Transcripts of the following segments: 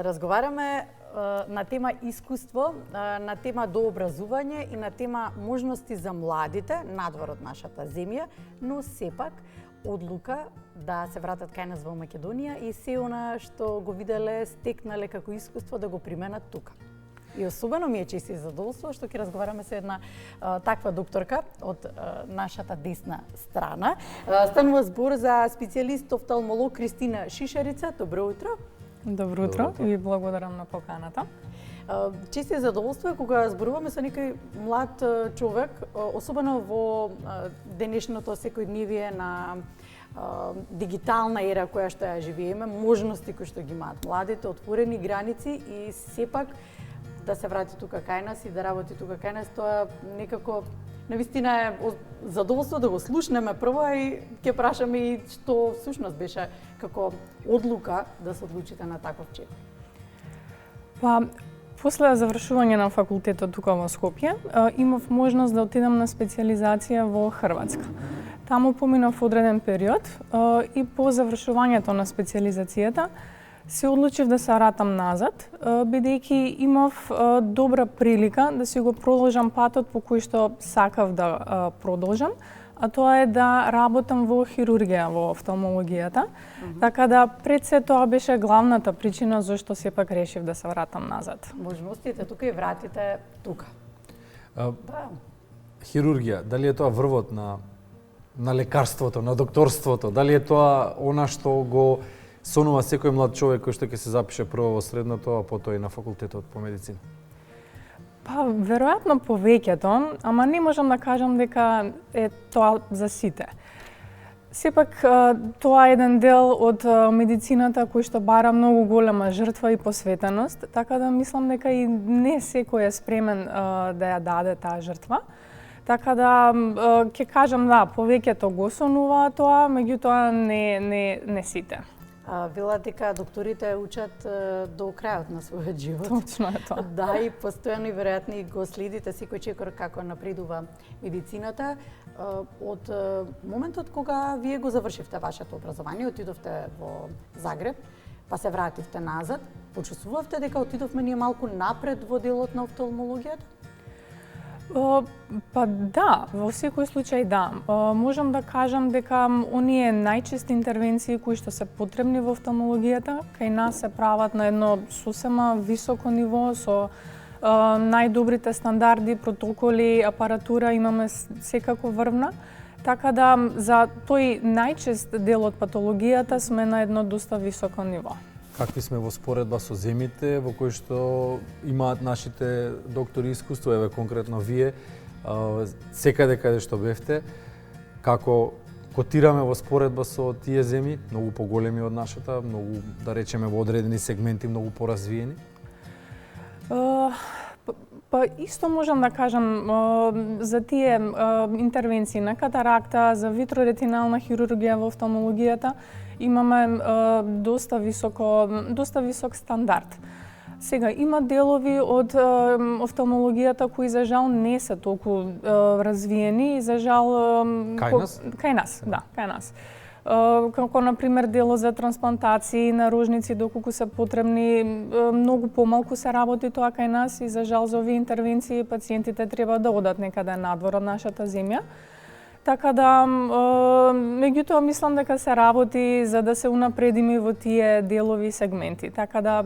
Разговараме на тема искуство, на тема дообразување и на тема можности за младите надвор од нашата земја, но сепак одлука да се вратат кај нас во Македонија и се она што го виделе, стекнале како искуство да го применат тука. И особено ми е чест и задоволство што ќе разговараме со една таква докторка од нашата десна страна. Станува збор за специјалист офталмолог Кристина Шишарица. Добро утро. Добро утро и ви благодарам на поканата. Чест и задоволство е кога зборуваме со некој млад човек, особено во денешното секојдневие на дигитална ера која што ја живееме, можности кои што ги имаат младите, отворени граници и сепак да се врати тука кај нас и да работи тука кај нас, тоа некако навистина е задоволство да го слушнеме прво и ќе прашаме и што всушност беше како одлука да се одлучите на таков чек. Па, после завршување на факултетот тука во Скопје, имав можност да отидам на специјализација во Хрватска. Таму поминав одреден период и по завршувањето на специјализацијата се одлучив да се вратам назад, бидејќи имав добра прилика да си го продолжам патот по кој што сакав да продолжам, а тоа е да работам во хирургија, во офталмологијата. Така да пред се тоа беше главната причина зашто сепак решив да се вратам назад. Можностите тука и вратите тука. Хирургија, дали е тоа врвот на лекарството, на докторството? Дали е тоа она што го сонува секој млад човек кој што ќе се запише прво во средното, а потоа и на факултетот по медицина? Па, веројатно повеќето, ама не можам да кажам дека е тоа за сите. Сепак, тоа е еден дел од медицината кој што бара многу голема жртва и посветеност, така да мислам дека и не секој е спремен да ја даде таа жртва. Така да, ќе кажам да, повеќето го сонува тоа, меѓутоа не сите. Велат дека докторите учат до крајот на својот живот. Точно е тоа. Да, и постојано и веројатно и го следите секој чекор како напредува медицината. Од моментот кога вие го завршивте вашето образование, отидовте во Загреб, па се вративте назад, почувствувавте дека отидовме ние малку напред во делот на офталмологијата? Па да, во секој случај да. Можам да кажам дека оние најчести интервенции кои што се потребни во офталмологијата, кај нас се прават на едно сосема високо ниво, со најдобрите стандарди, протоколи, апаратура имаме секако врвна. Така да, за тој најчест дел од патологијата сме на едно доста високо ниво. Какви сме во споредба со земите во кои што имаат нашите доктори искуство, еве конкретно вие, секаде каде што бевте, како котираме во споредба со тие земји, многу поголеми од нашата, многу, да речеме, во одредени сегменти многу поразвиени? Па исто можам да кажам за тие интервенции на катаракта, за витроретинална хирургија во офталмологијата, имаме доста висок стандард. Сега, има делови од офталмологијата кои за жал не се толку развиени и за жал Кај нас? Да, кај нас. Како например дело за трансплантации на рожници, доколку се потребни, многу помалку се работи тоа кај нас и за жал за овие интервенции пациентите треба да одат некаде надвор од нашата земја. Така да, меѓутоа мислам дека се работи за да се унапредиме во тие делови и сегменти. Така да,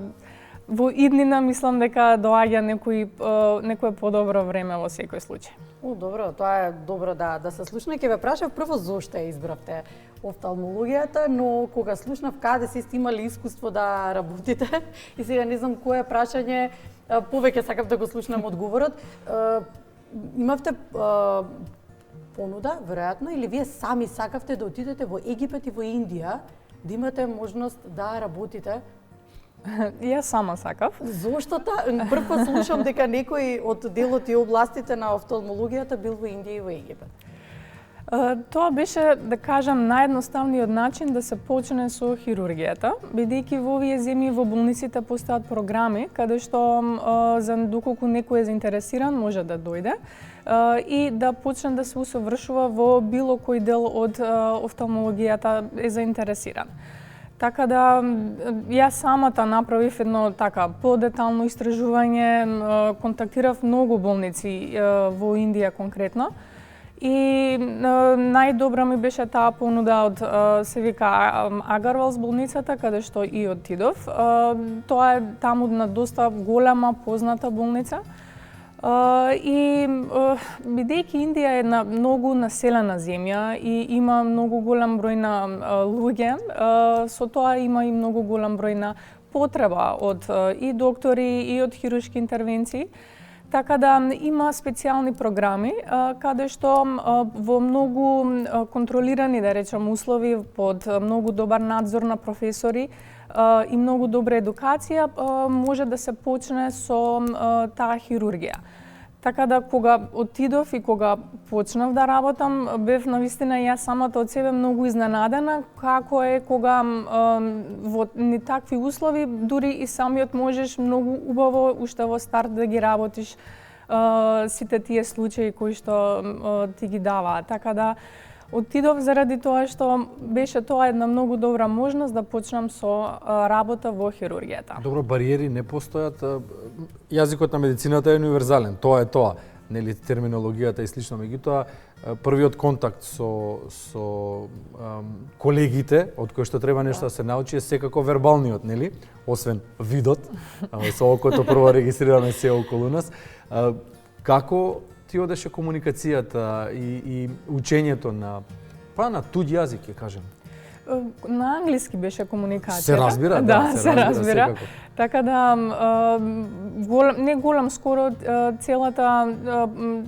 во иднина мислам дека доаѓа некое подобро време во секој случај. Добро, тоа е добро да се слушне. Ќе ве прашав прво зошто ја избравте офталмологијата, но кога слушнав каде се сте имали искуство да работите и сега не знам кое прашање повеќе сакав да го слушнам одговорот. Имавте понуда, веројатно, или вие сами сакавте да отидете во Египет и во Индија, да имате можност да работите? Јас сама сакав. Зошто прв пат слушам дека некој од делот и областите на офталмологијата бил во Индија и во Египет? Тоа беше, да кажам, наједноставниот начин да се почне со хирургијата, бидејќи во овие земји во болниците постојат програми каде што доколку некој е заинтересиран може да дојде и да почне да се усовршува во било кој дел од офталмологијата е заинтересиран. Така да јас самата направив едно така подетално истражување, контактирав многу болници во Индија конкретно. И најдобра ми беше таа понуда од се вика Агарвалс болницата, каде што и отидов. Тоа е таму на доста голема позната болница. И бидејќи Индија е една многу населена земја и има многу голем број на луѓе, со тоа има и многу голем број на потреба од и доктори и од хируршки интервенции. Така да има специјални програми каде што во многу контролирани, да речем, услови под многу добар надзор на професори и многу добра едукација може да се почне со таа хирургија. Така да кога отидов и кога почнав да работам, бев навистина јас самата од себе многу изненадена како е кога во ни такви услови дури и самиот можеш многу убаво уште во старт да ги работиш сите тие случаи кои што ти ги даваат. Така да отидов заради тоа што беше тоа една многу добра можност да почнам со работа во хирургијата. Добро, бариери не постојат. Јазикот на медицината е универзален, тоа е тоа, нели, терминологијата и слично. Меѓутоа, првиот контакт со колегите, од кои што треба нешто да се научи, е секако вербалниот, нели? Освен видот, со окото прво регистрираме се околу нас. Како ти одеше комуникацијата и учењето на туѓ јазик, ќе кажем? На англиски беше комуникацијата. Се разбира, да, се разбира. Секако. Така да не голем, скоро целата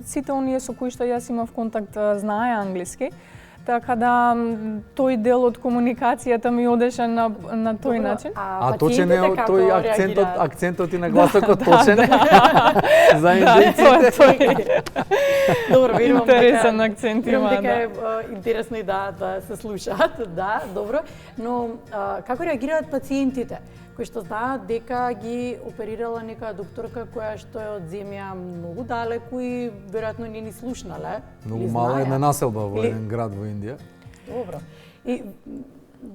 сите оние со кои што јас имав контакт знае англиски. Така да тој дел од комуникацијата ми одеше на тој начин. А точен е тој акцентот и на гласокот точен е за индијците. Добро, видимо интересен акцент има. Дека е интересно и да се слушаат, да, добро. Но како реагираат пациентите кои што знаат дека ги оперирала нека докторка која што е од земја многу далеку и веројатно не ни слушнале? Многу мала една населба во еден град во Индија. Добро. И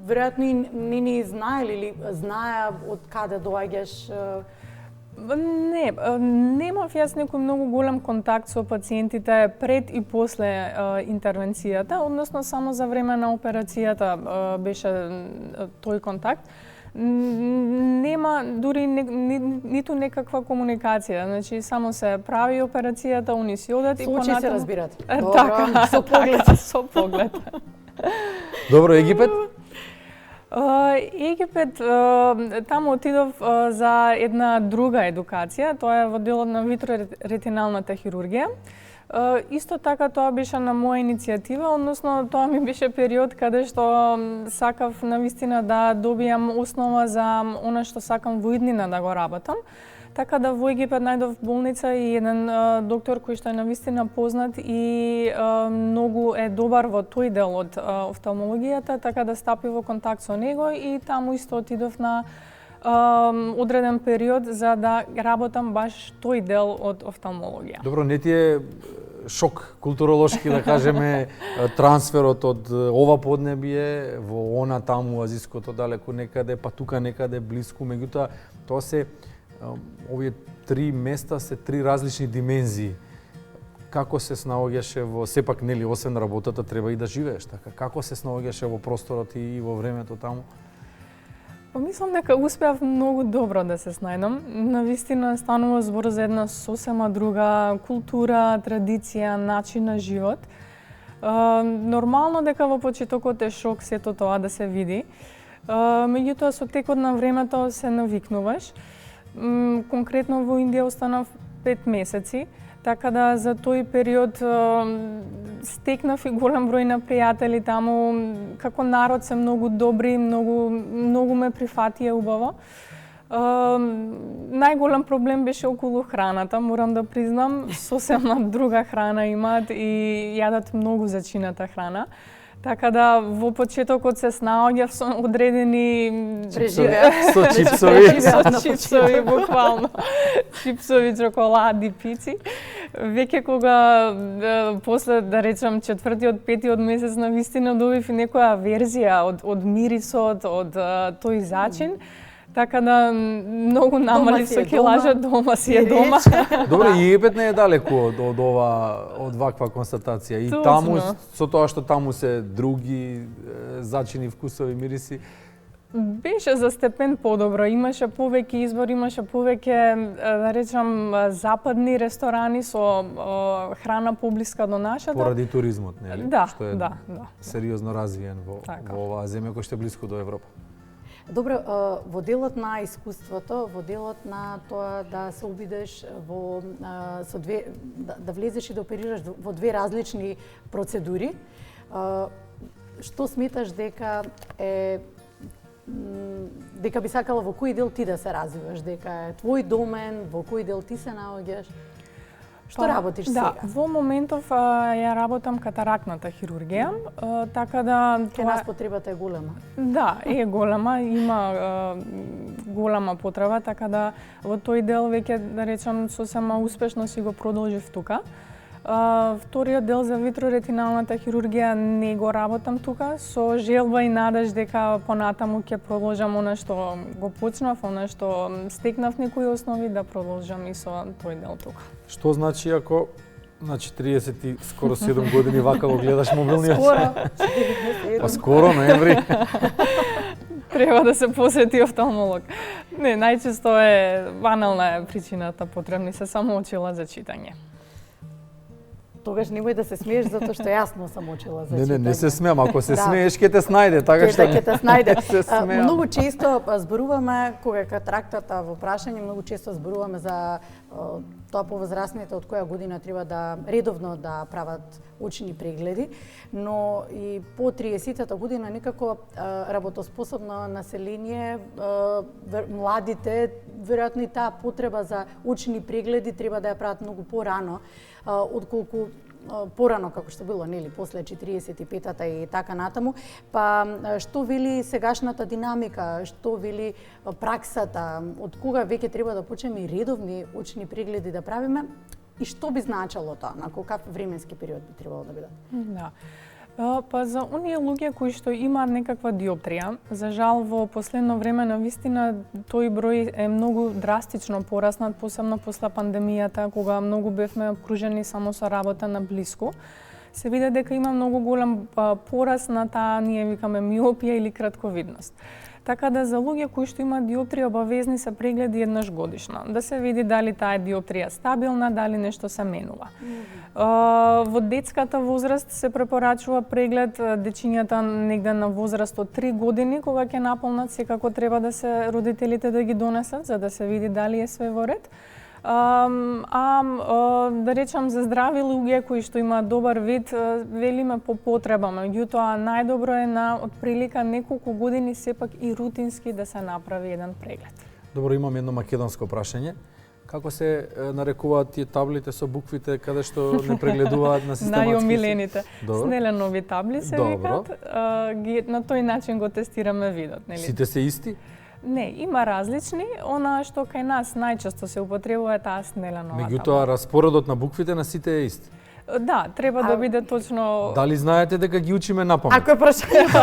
веројатно и не ни знаеле или знаеа од каде доаѓаш? Не, немав јас некој многу голем контакт со пациентите пред и после интервенцијата, односно само за време на операцијата беше тој контакт. Нема дури ниту некаква комуникација, значи само се прави операцијата, они си одат и понатаму се разбират. Така, со поглед, со поглед. Добро, Египет? Египет, таму отидов за една друга едукација, тоа е во делот на витроретиналната хирургија. Исто така тоа беше на моја иницијатива, односно тоа ми беше период каде што сакав навистина да добијам основа за она што сакам во иднина да го работам. Така да во Египет најдов болница и еден доктор кој што е навистина познат и многу е добар во тој дел од офталмологијата, така да стапив во контакт со него и таму исто отидов на одреден период за да работам баш тој дел од офталмологија. Добро, не ти е шок културолошки, да кажеме, трансферот од ова поднебие во она таму азиското далеку некаде, па тука некаде блиску, меѓутоа тоа се овие три места се три различни димензии. Како се снаоѓаше во, сепак нели освен работата треба и да живееш, така како се снаоѓаше во просторот и во времето таму? Па мислам дека успеав многу добро да се снајдам. Навистина станува збор за една сосема друга култура, традиција, начин на живот. Нормално дека во почетокот е шок сето тоа да се види. Меѓутоа со текот на времето се навикнуваш. Конкретно во Индија останав 5 месеци. Така да за тој период стекнав и голем број на пријатели таму, како народ се многу добри, многу ме прифатија убаво. Најголем проблем беше околу храната, морам да признам, сосема друга храна имаат и јадат многу зачината храна. Така да во почетокот се снаоѓав со одредени Преживеа. Со чипсови. со чипсови буквално. Чипсови, чоколади, пици. Веќе кога после да речам четвртиот, петиот месец на вистина добив и некоја верзија од мирисот, од тој зачин. Така да многу намали со килажа, дома си е дома. Добре, и Египет не е далеку од ваква констатација. И Точно. таму, со тоа што таму се други зачини, вкусови, мириси, Беше за степен подобро, имаше повеќе избор, имаше повеќе, да речам, западни ресторани со храна поблиска до нашата. поради туризмот, нели? Да, Што е да. сериозно развиен Така. во оваа земја која што е блиску до Европа. Добро, во делот на искуството, во делот на тоа да се обидеш со две, да влезеш и да оперираш во две различни процедури, што сметаш дека би сакала во кој дел ти да се развиваш, дека е твој домен, во кој дел ти се наоѓаш? Што работиш сега? Да, во моментов ја работам катарактната хирургија, така да Кај нас потребата е голема. Да, е голема, има голема потреба, така да во тој дел веќе, да речам, сосема успешно си го продолжив тука. Вториот дел за витроретиналната хирургија не го работам тука, со желба и надеж дека понатаму ќе продолжам она што го почнав, она што стекнав некои основи, да продолжам и со тој дел тука. Што значи ако на 40 и скоро 7 години вака го гледаш мобилниот? Скоро. Па скоро, ноември. Треба да се посети офталмолог. Не, најчесто е банална е причината, потребни се само очила за читање. Тогаш немој да се смееш затоа што јасно сам учила за читање. Не се смеам, ако се Да. смееш ќе те снајде, така што Ќе те снајде. се смеам. Многу често зборуваме кога е катарактата во прашање, многу често зборуваме за тоа повозрасните од која година треба да редовно да прават очни прегледи, но и по 30-та година некако работоспособно население, младите, веројатно и таа потреба за очни прегледи треба да ја прават многу порано, отколку порано како што било, нели, после 45-та и така натаму. Па што вели сегашната динамика, што вели праксата, од кога веќе треба да почнеме и редовни очни прегледи да правиме и што би значило тоа, на каков временски период би требало да бидат? Да. Па за оние луѓе кои што имаат некаква диоптрија, за жал во последно време на вистина тој број е многу драстично пораснат, посебно после пандемијата, кога многу бевме обкружени само со работа на блиску. Се види дека има многу голем пораст на таа, ние викаме миопија или кратковидност. Така да за луѓе кои што имаат диоптрија обавезни се прегледи еднаш годишно, да се види дали таа диоптрија стабилна, дали нешто се менува. Во детската возраст се препорачува преглед дечињата негде на возраст од 3 години, кога ќе наполнат секако треба да се родителите да ги донесат за да се види дали е све во ред. Да речам за здрави луѓе кои што имаат добар вид, велиме по потреба, меѓутоа најдобро е на отприлика неколку години сепак и рутински да се направи еден преглед. Добро, имам едно македонско прашање. Како се нарекуваат тие таблите со буквите каде што не прегледуваат на систематски? Најомилените. Снеленови табли се викат. На тој начин го тестираме видот, нели? Сите се исти? Не, има различни. Она што кај нас најчесто се употребува е таа снеленова табла. Меѓутоа распоредот на буквите на сите е ист. Да, треба да биде точно. Дали знаете дека ги учиме напамет? Ако е прашање да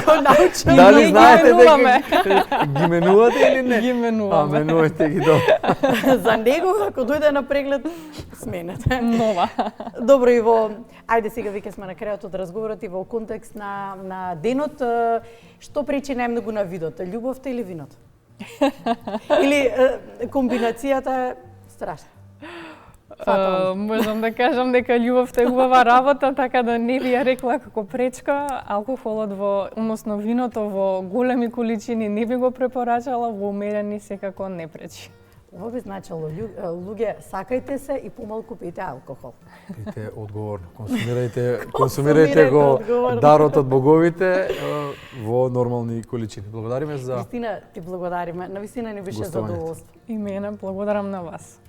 го научам. Дали знаете менуваме. дека ги менувате или не? Ги менуваме. Менувате ги добро. За него, ако дојде на преглед, сменете. Нова. Добро, и во, ајде сега веќе сме на крајот од разговорот и во контекст на денот, што пречи најмногу на видот, љубовта или виното? Или комбинацијата е страшна? Можам да кажам дека љубовта е убава работа, така да не би ја рекла како пречка. Алкохолот односно виното во големи количини не би го препорачала, во умерени секако не пречи. Ова би значило, луѓе, сакајте се и помалку пијте алкохол. Пите одговорно, консумирајте го одговорно. дарот од боговите во нормални количини. Благодариме за Вистина ти благодариме, навистина ни беше Гостувањето. задоволство. И мене благодарам на вас.